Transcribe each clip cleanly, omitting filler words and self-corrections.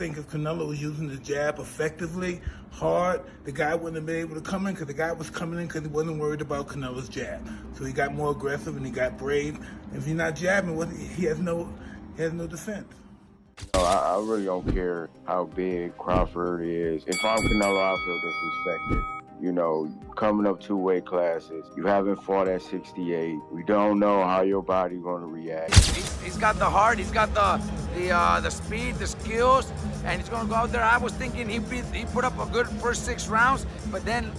think if Canelo was using the jab effectively, hard, the guy wouldn't have been able to come in because the guy was coming in because he wasn't worried about Canelo's jab. So he got more aggressive and he got brave. If you're not jabbing, he has no defense. I really don't care how big Crawford is. If I'm Canelo, I feel disrespected. You know, coming up 2 weight classes, you haven't fought at 68. We don't know how your body's going to react. He's got the heart, he's got the speed, the skills, and he's going to go out there. I was thinking he put up a good first 6 rounds, but then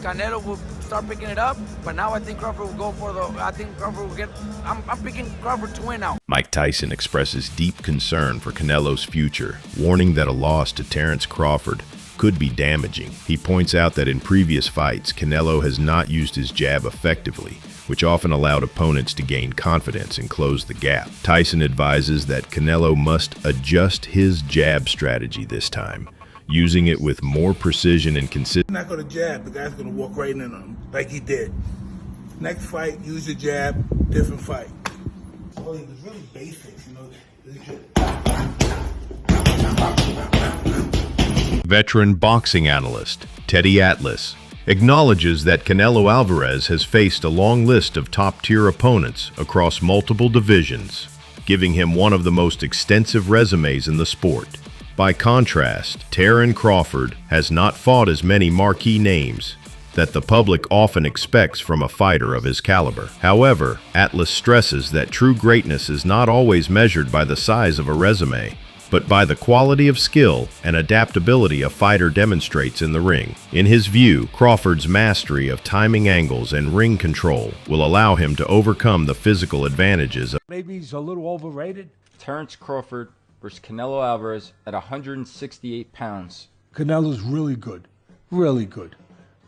Canelo will start picking it up. But now I think Crawford will go for I'm picking Crawford to win now. Mike Tyson expresses deep concern for Canelo's future, warning that a loss to Terence Crawford could be damaging. He points out that in previous fights, Canelo has not used his jab effectively, which often allowed opponents to gain confidence and close the gap. Tyson advises that Canelo must adjust his jab strategy this time, using it with more precision and consistency. He's not going to jab, the guy's going to walk right in on him, like he did. Next fight, use your jab, different fight. Well, he was really basic, you know. Veteran boxing analyst Teddy Atlas acknowledges that Canelo Alvarez has faced a long list of top-tier opponents across multiple divisions, giving him one of the most extensive resumes in the sport. By contrast, Terence Crawford has not fought as many marquee names that the public often expects from a fighter of his caliber. However, Atlas stresses that true greatness is not always measured by the size of a resume, but by the quality of skill and adaptability a fighter demonstrates in the ring. In his view, Crawford's mastery of timing angles and ring control will allow him to overcome the physical advantages of— Maybe he's a little overrated. Terence Crawford versus Canelo Alvarez at 168 pounds. Canelo's really good, really good.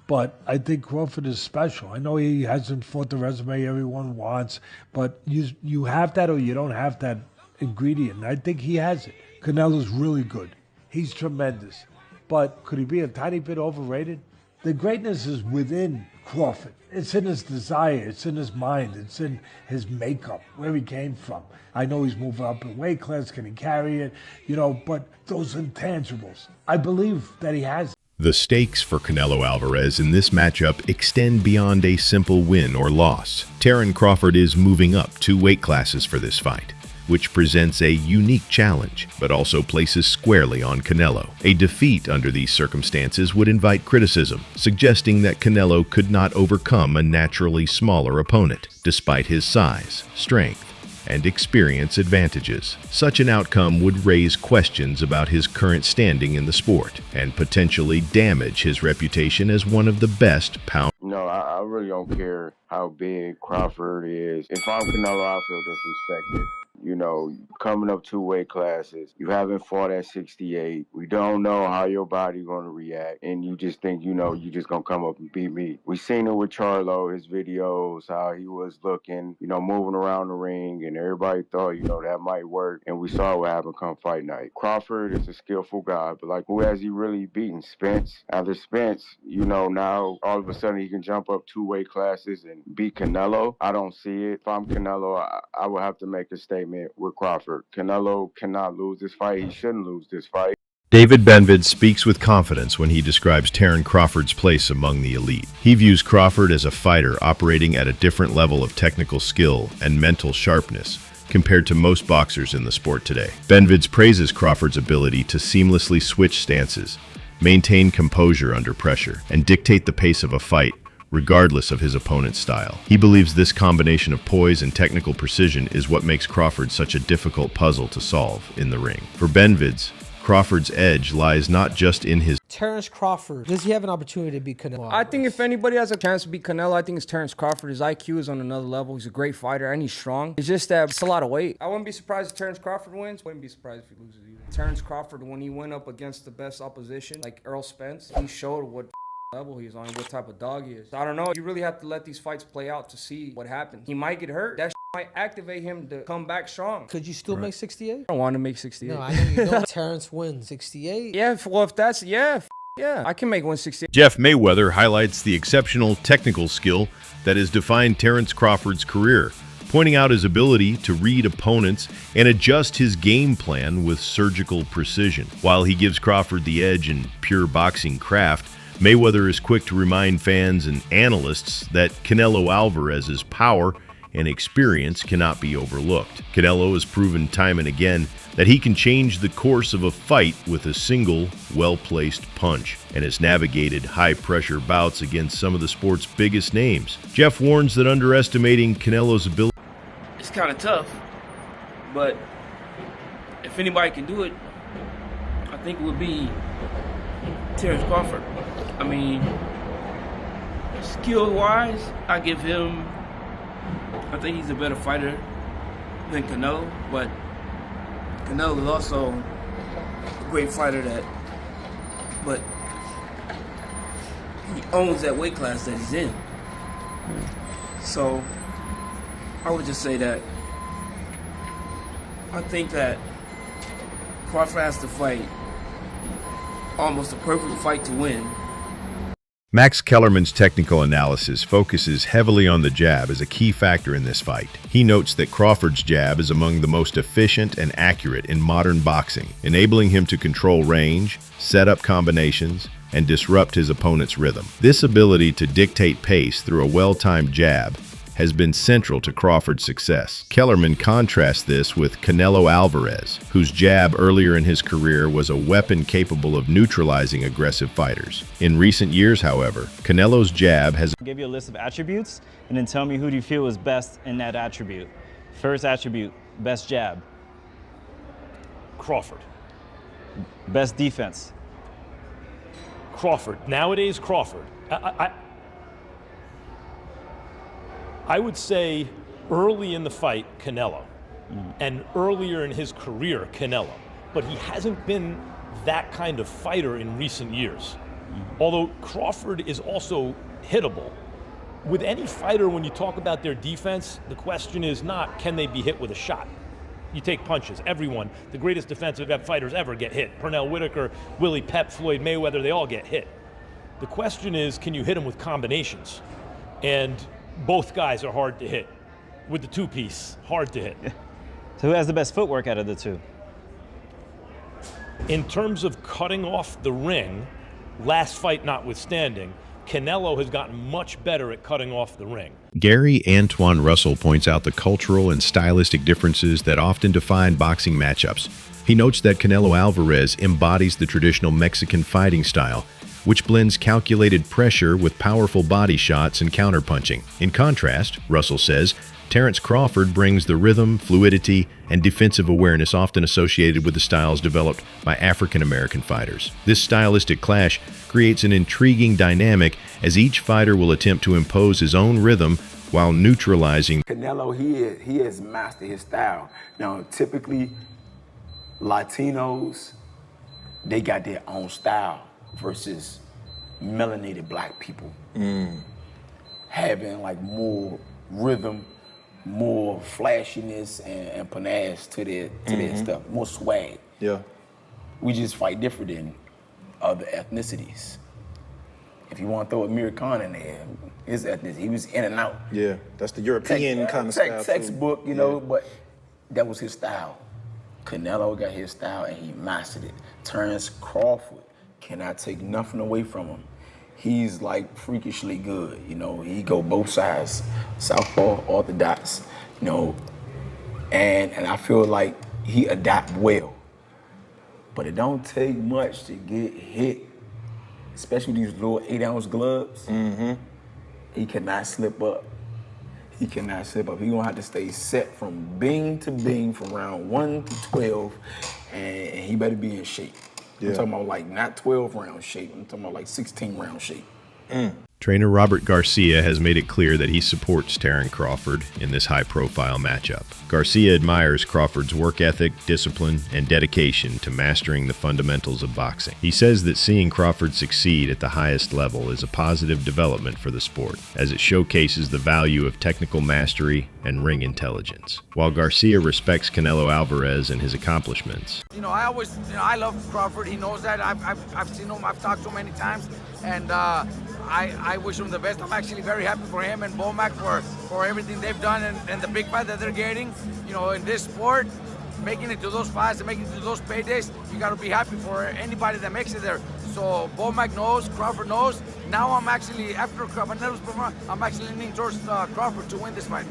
But I think Crawford is special. I know he hasn't fought the resume everyone wants, but you have that or you don't have that ingredient. I think he has it. Canelo's really good. He's tremendous. But could he be a tiny bit overrated? The greatness is within Crawford. It's in his desire. It's in his mind. It's in his makeup, where he came from. I know he's moving up in weight class. Can he carry it? You know, but those intangibles, I believe that he has. The stakes for Canelo Alvarez in this matchup extend beyond a simple win or loss. Terence Crawford is moving up 2 weight classes for this fight, which presents a unique challenge, but also places squarely on Canelo. A defeat under these circumstances would invite criticism, suggesting that Canelo could not overcome a naturally smaller opponent, despite his size, strength, and experience advantages. Such an outcome would raise questions about his current standing in the sport, and potentially damage his reputation as one of the best pound. No, I really don't care how big Crawford is. If I'm Canelo, I feel disrespected. You know, coming up 2 weight classes, you haven't fought at 68. We don't know how your body's going to react. And you just think, you know, you just going to come up and beat me. We seen it with Charlo, his videos, how he was looking, you know, moving around the ring. And everybody thought, you know, that might work. And we saw what happened come fight night. Crawford is a skillful guy. But, like, who has he really beaten? Spence. After Spence, you know, now all of a sudden he can jump up 2 weight classes and beat Canelo. I don't see it. If I'm Canelo, I would have to make a statement with Crawford. Canelo cannot lose this fight. He shouldn't lose this fight. David Benvid speaks with confidence when he describes Terence Crawford's place among the elite. He views Crawford as a fighter operating at a different level of technical skill and mental sharpness compared to most boxers in the sport today. Benvid praises Crawford's ability to seamlessly switch stances, maintain composure under pressure, and dictate the pace of a fight regardless of his opponent's style. He believes this combination of poise and technical precision is what makes Crawford such a difficult puzzle to solve in the ring. For Benvid, Crawford's edge lies not just in his— Terence Crawford, does he have an opportunity to beat Canelo? I think if anybody has a chance to beat Canelo, I think it's Terence Crawford. His IQ is on another level. He's a great fighter and he's strong. It's just that it's a lot of weight. I wouldn't be surprised if Terence Crawford wins. Wouldn't be surprised if he loses either. Terence Crawford, when he went up against the best opposition, like Errol Spence, he showed what level he's on, what type of dog he is. So I don't know. You really have to let these fights play out to see what happens. He might get hurt. That might activate him to come back strong. Could you still make 68? I don't want to make 68. No, I know you don't. Terence wins 68. Yeah, well, if that's, yeah, I can make 168. Jeff Mayweather highlights the exceptional technical skill that has defined Terence Crawford's career, pointing out his ability to read opponents and adjust his game plan with surgical precision. While he gives Crawford the edge in pure boxing craft, Mayweather is quick to remind fans and analysts that Canelo Alvarez's power and experience cannot be overlooked. Canelo has proven time and again that he can change the course of a fight with a single, well-placed punch, and has navigated high-pressure bouts against some of the sport's biggest names. Jeff warns that underestimating Canelo's ability... It's kind of tough, but if anybody can do it, I think it would be Terence Crawford. I mean, skill-wise, I think he's a better fighter than Canelo, but Canelo is also a great fighter but he owns that weight class that he's in. So I would just say that I think that Crawford has to fight almost a perfect fight to win. Max Kellerman's technical analysis focuses heavily on the jab as a key factor in this fight. He notes that Crawford's jab is among the most efficient and accurate in modern boxing, enabling him to control range, set up combinations, and disrupt his opponent's rhythm. This ability to dictate pace through a well-timed jab has been central to Crawford's success. Kellerman contrasts this with Canelo Alvarez, whose jab earlier in his career was a weapon capable of neutralizing aggressive fighters. In recent years, however, Canelo's jab has... I'll give you a list of attributes and then tell me who do you feel is best in that attribute. First attribute, best jab. Crawford. Best defense. Crawford. Nowadays, Crawford. I would say early in the fight, Canelo, and earlier in his career, Canelo. But he hasn't been that kind of fighter in recent years. Although Crawford is also hittable. With any fighter, when you talk about their defense, the question is not, can they be hit with a shot? You take punches. Everyone, the greatest defensive fighters ever get hit. Pernell Whitaker, Willie Pep, Floyd Mayweather, they all get hit. The question is, can you hit them with combinations? And both guys are hard to hit. With the two-piece, hard to hit. So who has the best footwork out of the two? In terms of cutting off the ring, last fight notwithstanding, Canelo has gotten much better at cutting off the ring. Gary Antoine Russell points out the cultural and stylistic differences that often define boxing matchups. He notes that Canelo Alvarez embodies the traditional Mexican fighting style, which blends calculated pressure with powerful body shots and counterpunching. In contrast, Russell says, Terence Crawford brings the rhythm, fluidity, and defensive awareness often associated with the styles developed by African-American fighters. This stylistic clash creates an intriguing dynamic as each fighter will attempt to impose his own rhythm while neutralizing. Canelo, he has mastered his style. Now, typically, Latinos, they got their own style versus melanated black people having like more rhythm, more flashiness and panache to their stuff, more swag. Yeah. We just fight different than other ethnicities. If you want to throw Amir Khan in there, his ethnicity, he was in and out. Yeah, that's the European kind of style. Textbook, you know, but that was his style. Canelo got his style and he mastered it. Terence Crawford cannot take nothing away from him. He's like freakishly good, you know. He go both sides, southpaw, orthodox, you know. And I feel like he adapt well. But it don't take much to get hit, especially these little 8-ounce gloves. He cannot slip up. He cannot slip up. He gonna have to stay set from bing to bing from round 1 to 12, and he better be in shape. I'm talking about like not 12-round shape. I'm talking about like 16-round shape. Trainer Robert Garcia has made it clear that he supports Terence Crawford in this high-profile matchup. Garcia admires Crawford's work ethic, discipline, and dedication to mastering the fundamentals of boxing. He says that seeing Crawford succeed at the highest level is a positive development for the sport, as it showcases the value of technical mastery and ring intelligence. While Garcia respects Canelo Alvarez and his accomplishments, I love Crawford. He knows that. I've seen him. I've talked to him many times, and I I wish him the best. I'm actually very happy for him and Bomac for everything they've done and the big fight that they're getting. You know, in this sport, making it to those fights and making it to those paydays, you got to be happy for anybody that makes it there. So Bomac knows, Crawford knows. Now I'm actually, after Canelo's performance, I'm actually leaning towards Crawford to win this fight.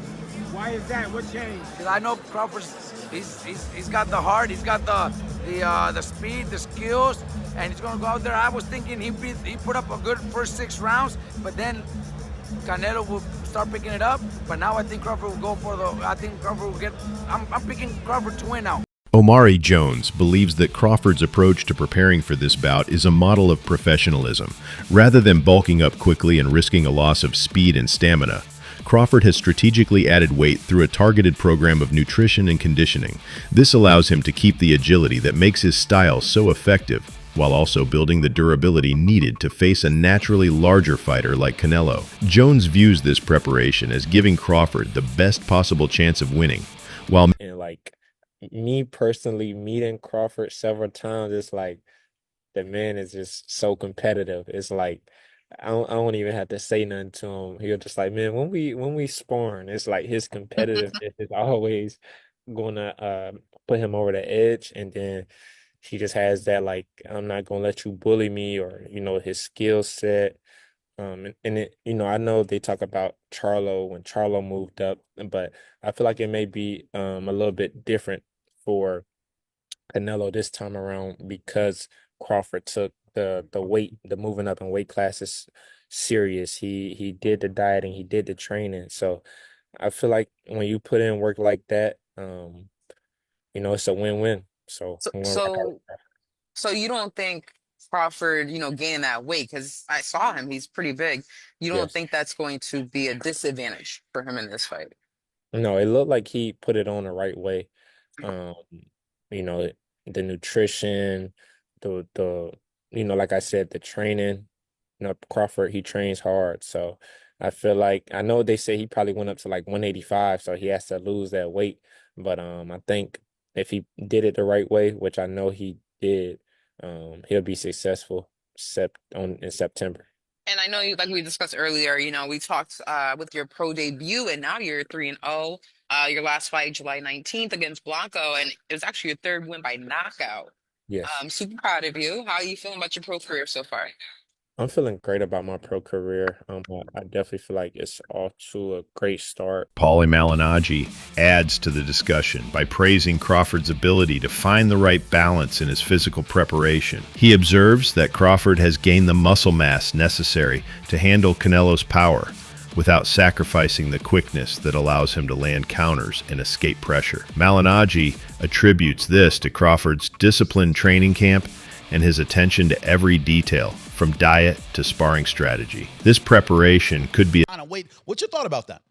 Why is that? What changed? Because I know Crawford's, he's got the heart, he's got the speed, the skills, and he's gonna go out there. I was thinking he put up a good first 6 rounds, but then Canelo will start picking it up. But now I think Crawford will go for I think Crawford will get. I'm picking Crawford to win now. Omari Jones believes that Crawford's approach to preparing for this bout is a model of professionalism. Rather than bulking up quickly and risking a loss of speed and stamina, Crawford has strategically added weight through a targeted program of nutrition and conditioning. This allows him to keep the agility that makes his style so effective, while also building the durability needed to face a naturally larger fighter like Canelo. Jones views this preparation as giving Crawford the best possible chance of winning, while and like me personally meeting Crawford several times, it's like the man is just so competitive. It's like I don't even have to say nothing to him. He'll just like, man, when we sparring, it's like his competitiveness is always gonna put him over the edge, and then he just has that like, I'm not gonna let you bully me, or his skill set. And it, I know they talk about Charlo when Charlo moved up, but I feel like it may be a little bit different for Canelo this time around because Crawford took the weight, the moving up in weight classes serious. He did the dieting, he did the training. So I feel like when you put in work like that, it's a win-win. So So, I'm gonna rock out so, with that. so you don't think Crawford, gaining that weight, because I saw him, he's pretty big. You don't Yes. think that's going to be a disadvantage for him in this fight? No, it looked like he put it on the right way. Um, you know, the nutrition, the like I said, the training. Crawford, he trains hard. So I feel like I know they say he probably went up to like 185, so he has to lose that weight. But I think if he did it the right way, which I know he did, he'll be successful in September. And I know you, like we discussed earlier, we talked with your pro debut, and now you're 3-0. Your last fight, July 19th against Blanco, and it was actually your third win by knockout. Yes. Super proud of you. How are you feeling about your pro career so far? I'm feeling great about my pro career. I definitely feel like it's off to a great start. Paulie Malignaggi adds to the discussion by praising Crawford's ability to find the right balance in his physical preparation. He observes that Crawford has gained the muscle mass necessary to handle Canelo's power without sacrificing the quickness that allows him to land counters and escape pressure. Malignaggi attributes this to Crawford's disciplined training camp and his attention to every detail, from diet to sparring strategy. This preparation could be... Wait, what's your thought about that?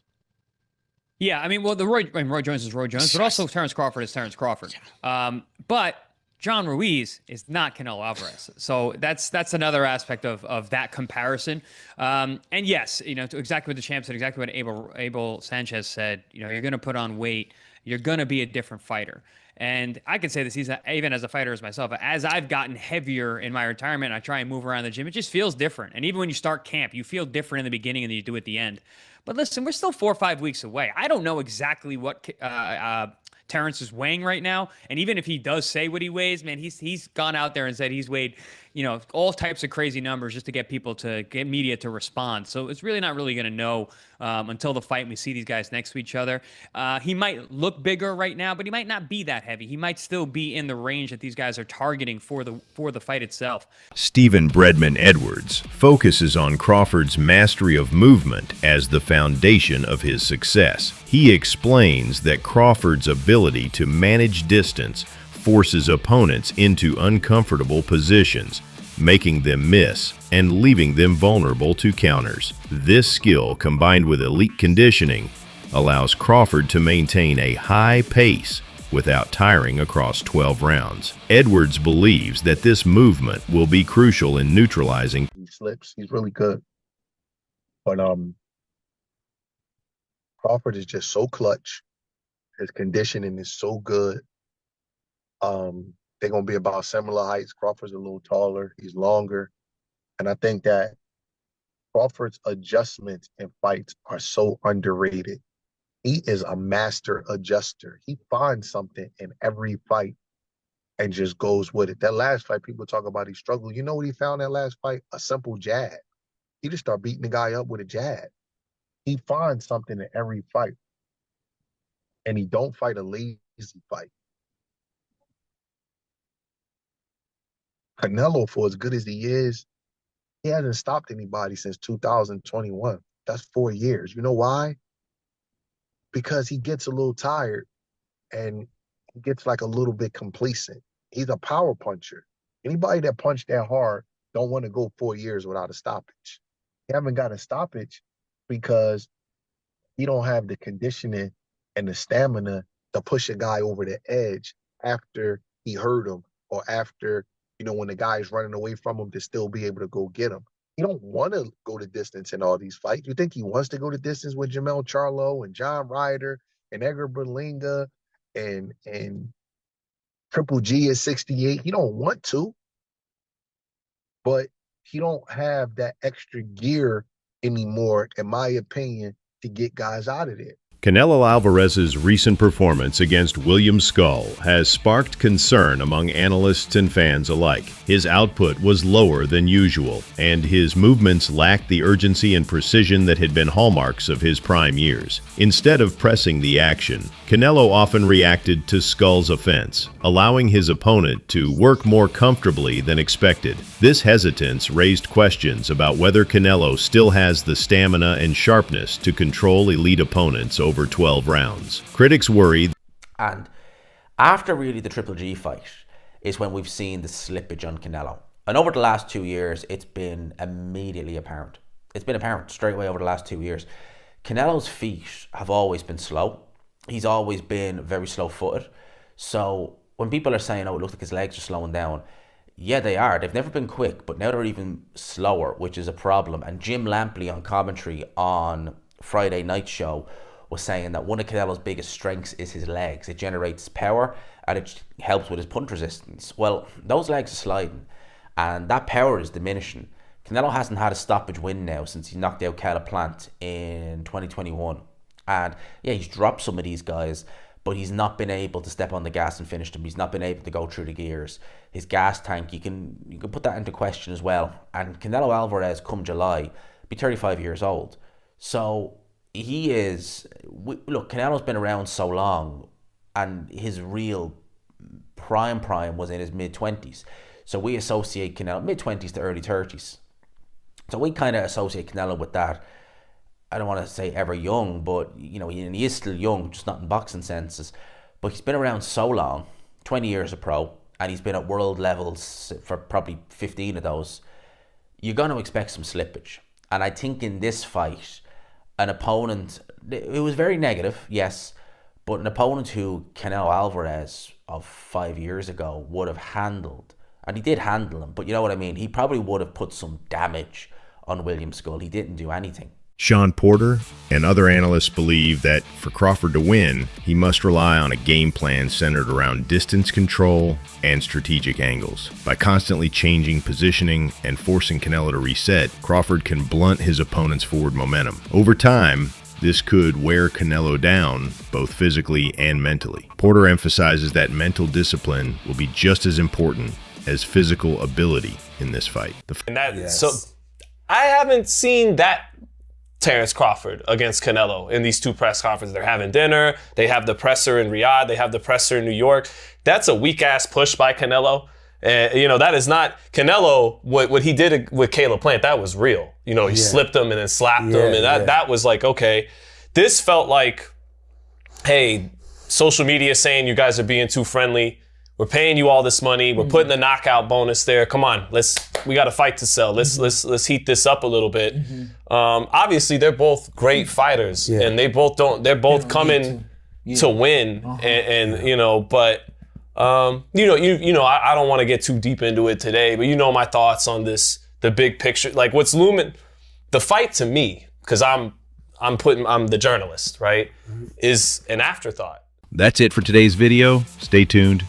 Yeah, I mean, well, Roy Jones is Roy Jones, but also Terence Crawford is Terence Crawford. But John Ruiz is not Canelo Alvarez. So that's another aspect of that comparison. And yes, to exactly what the champ said, exactly what Abel Sanchez said, you're going to put on weight, you're going to be a different fighter. And I can say this even as a fighter as myself, as I've gotten heavier in my retirement, I try and move around the gym, it just feels different. And even when you start camp, you feel different in the beginning than you do at the end. But listen, we're still 4 or 5 weeks away. I don't know exactly what Terence is weighing right now. And even if he does say what he weighs, man, he's gone out there and said he's weighed, all types of crazy numbers just to get people to get media to respond. So it's really not really going to know until the fight and we see these guys next to each other. He might look bigger right now, but he might not be that heavy. He might still be in the range that these guys are targeting for the fight itself. Stephen Bredman Edwards focuses on Crawford's mastery of movement as the foundation of his success. He explains that Crawford's ability to manage distance forces opponents into uncomfortable positions, making them miss and leaving them vulnerable to counters. This skill, combined with elite conditioning, allows Crawford to maintain a high pace without tiring across 12 rounds. Edwards believes that this movement will be crucial in neutralizing. He slips. He's really good. But Crawford is just so clutch. His conditioning is so good. They're going to be about similar heights. Crawford's a little taller. He's longer. And I think that Crawford's adjustments in fights are so underrated. He is a master adjuster. He finds something in every fight and just goes with it. That last fight, people talk about he struggled. You know what he found that last fight? A simple jab. He just started beating the guy up with a jab. He finds something in every fight. And he don't fight a lazy fight. Canelo, for as good as he is, he hasn't stopped anybody since 2021. That's 4 years. You know why? Because he gets a little tired and he gets like a little bit complacent. He's a power puncher. Anybody that punched that hard don't want to go 4 years without a stoppage. He haven't got a stoppage because he don't have the conditioning and the stamina to push a guy over the edge after he hurt him or after, when the guy's running away from him to still be able to go get him. He don't want to go the distance in all these fights. You think he wants to go the distance with Jamel Charlo and John Ryder and Edgar Berlanga and Triple G at 68? He don't want to, but he don't have that extra gear anymore, in my opinion, to get guys out of there. Canelo Alvarez's recent performance against William Skull has sparked concern among analysts and fans alike. His output was lower than usual, and his movements lacked the urgency and precision that had been hallmarks of his prime years. Instead of pressing the action, Canelo often reacted to Skull's offense, allowing his opponent to work more comfortably than expected. This hesitance raised questions about whether Canelo still has the stamina and sharpness to control elite opponents over 12 rounds. Critics worry. And after really the Triple G fight is when we've seen the slippage on Canelo. And over the last 2 years, it's been immediately apparent. It's been apparent straight away over the last 2 years. Canelo's feet have always been slow. He's always been very slow-footed. So when people are saying, oh, it looks like his legs are slowing down, yeah, they are. They've never been quick, but now they're even slower, which is a problem. And Jim Lampley on commentary on Friday night show was saying that one of Canelo's biggest strengths is his legs. It generates power and it helps with his punch resistance. Well, those legs are sliding and that power is diminishing. Canelo hasn't had a stoppage win now since he knocked out Caleb Plant in 2021. And yeah, he's dropped some of these guys, but he's not been able to step on the gas and finish them. He's not been able to go through the gears. His gas tank, you can put that into question as well. And Canelo Alvarez, come July, be 35 years old. So he is, look, Canelo's been around so long and his real prime was in his mid-20s. So we associate Canelo, mid-20s to early 30s. So we kind of associate Canelo with that. I don't want to say ever young, but he is still young, just not in boxing senses. But he's been around so long, 20 years a pro, and he's been at world levels for probably 15 of those. You're going to expect some slippage. And I think in this fight, an opponent, it was very negative, yes, but an opponent who Canelo Alvarez of 5 years ago would have handled, and he did handle him, but you know what I mean, he probably would have put some damage on William Skull. He didn't do anything. Sean Porter and other analysts believe that for Crawford to win, he must rely on a game plan centered around distance control and strategic angles. By constantly changing positioning and forcing Canelo to reset, Crawford can blunt his opponent's forward momentum. Over time, this could wear Canelo down, both physically and mentally. Porter emphasizes that mental discipline will be just as important as physical ability in this fight. So I haven't seen that Terence Crawford against Canelo in these two press conferences. They're having dinner. They have the presser in Riyadh. They have the presser in New York. That's a weak-ass push by Canelo. And, that is not Canelo. What he did with Caleb Plant, that was real. He slipped him and then slapped him. And that was like, okay. This felt like, hey, social media saying you guys are being too friendly. We're paying you all this money. We're putting the knockout bonus there. Come on, we got a fight to sell. Let's heat this up a little bit. Obviously, they're both great fighters, and they're both coming to win. But I don't want to get too deep into it today. But my thoughts on this, the big picture, like what's looming, the fight to me, because I'm the journalist, right, is an afterthought. That's it for today's video. Stay tuned.